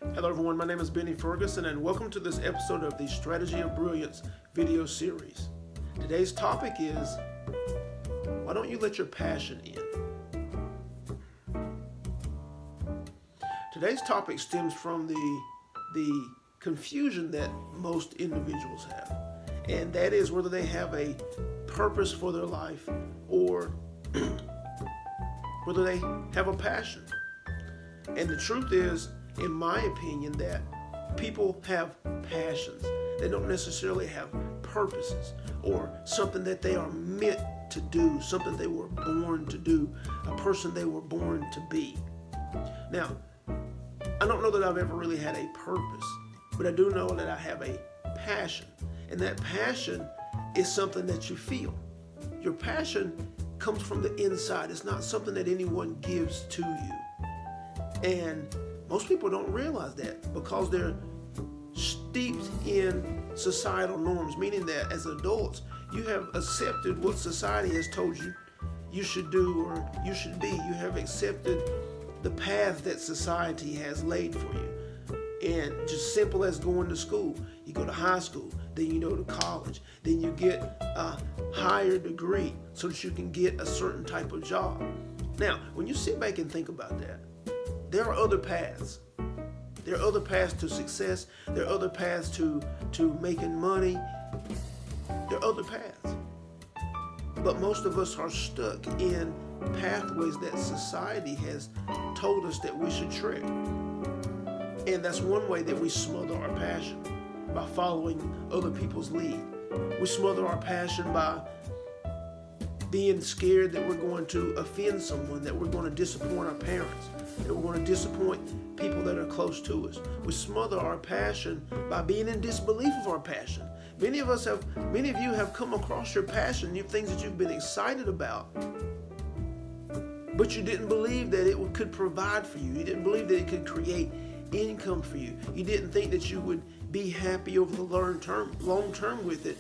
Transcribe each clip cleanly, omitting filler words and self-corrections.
Hello everyone, my name is Benny Ferguson and welcome to this episode of the Strategy of Brilliance video series. Today's topic is, why don't you let your passion in? Today's topic stems from the confusion that most individuals have, and that is whether they have a purpose for their life or whether they have a passion. And the truth is, in my opinion, that people have passions. They don't necessarily have purposes or something that they are meant to do, something they were born to do, a person they were born to be. Now, I don't know that I've ever really had a purpose, but I do know that I have a passion. And that passion is something that you feel. Your passion comes from the inside. It's not something that anyone gives to you. And most people don't realize that because they're steeped in societal norms, meaning that as adults, you have accepted what society has told you you should do or you should be. You have accepted the path that society has laid for you. And just simple as going to school. You go to high school, then you go to college, then you get a higher degree so that you can get a certain type of job. Now, when you sit back and think about that, there are other paths. There are other paths to success. There are other paths to making money. There are other paths. But most of us are stuck in pathways that society has told us that we should tread. And that's one way that we smother our passion, by following other people's lead. We smother our passion by being scared that we're going to offend someone, that we're going to disappoint our parents, that we're going to disappoint people that are close to us. We smother our passion by being in disbelief of our passion. Many of you have come across your passion, things that you've been excited about, but you didn't believe that it could provide for you. You didn't believe that it could create income for you. You didn't think that you would be happy over the long term with it.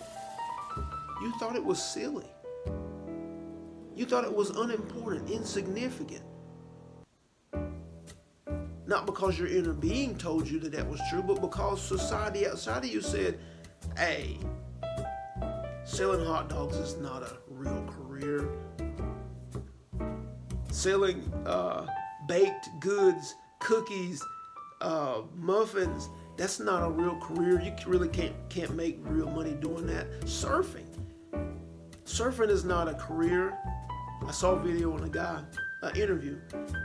You thought it was silly. You thought it was unimportant, insignificant. Not because your inner being told you that was true, but because society outside of you said, hey, selling hot dogs is not a real career. Selling baked goods, cookies, muffins, that's not a real career. You really can't make real money doing that. Surfing is not a career. I saw a video on an interview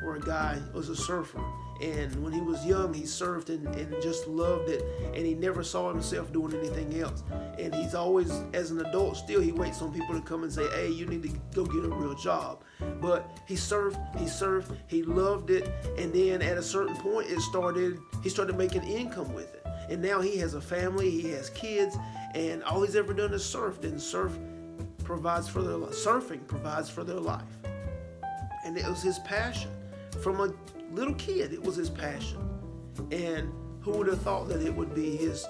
where a guy was a surfer, and when he was young, he surfed and just loved it, and he never saw himself doing anything else. And he's always, as an adult still, he waits on people to come and say, hey, you need to go get a real job. But he surfed, he loved it, and then at a certain point, he started making income with it. And now he has a family, he has kids, and all he's ever done is surfed, and surfing provides for their life. And it was his passion. From a little kid, it was his passion. And who would have thought that it would be his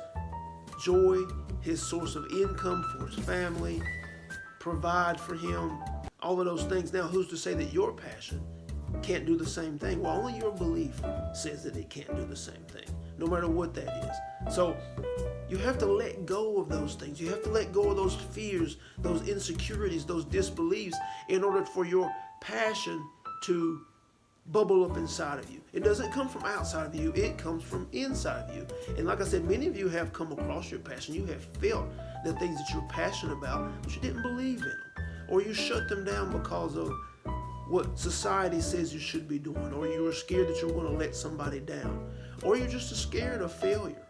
joy, his source of income for his family, provide for him, all of those things. Now, who's to say that your passion can't do the same thing? Well, only your belief says that it can't do the same thing, no matter what that is. So you have to let go of those things. You have to let go of those fears, those insecurities, those disbeliefs in order for your passion to bubble up inside of you. It doesn't come from outside of you. It comes from inside of you. And like I said, many of you have come across your passion. You have felt the things that you're passionate about, but you didn't believe in them. Or you shut them down because of what society says you should be doing. Or you were scared that you're going to let somebody down. Or you're just scared of failure.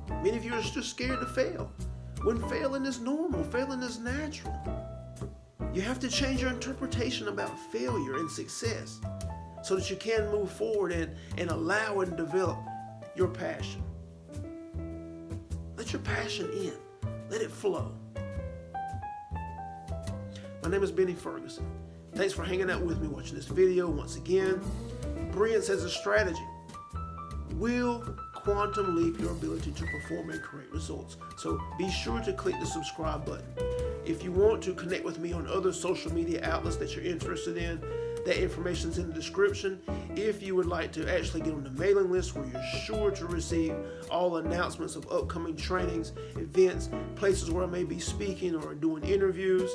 Many of you are just scared to fail. When failing is normal, failing is natural. You have to change your interpretation about failure and success so that you can move forward and allow and develop your passion. Let your passion in. Let it flow. My name is Benny Ferguson. Thanks for hanging out with me watching this video. Once again, brilliance as a strategy will quantum leap your ability to perform and create results. So be sure to click the subscribe button. If you want to connect with me on other social media outlets that you're interested in, That information is in the description. If you would like to actually get on the mailing list where you're sure to receive all announcements of upcoming trainings, events, places where I may be speaking or doing interviews,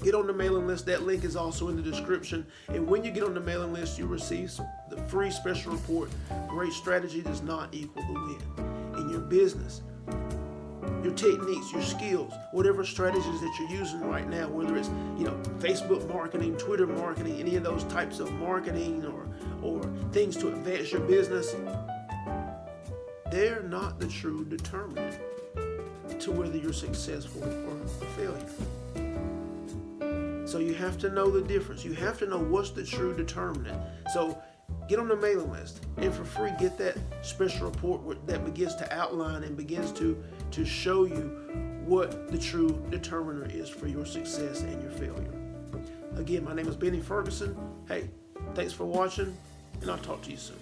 get on the mailing list. That link is also in the description. And when you get on the mailing list, you receive the free special report, Great Strategy Does Not Equal the Win. In your business, your techniques, your skills, whatever strategies that you're using right now, whether it's Facebook marketing, Twitter marketing, any of those types of marketing or things to advance your business, they're not the true determinant to whether you're successful or a failure. So you have to know the difference. You have to know what's the true determinant. So get on the mailing list, and for free get that special report that begins to outline and begins to show you what the true determiner is for your success and your failure. Again, my name is Benny Ferguson. Hey, thanks for watching, and I'll talk to you soon.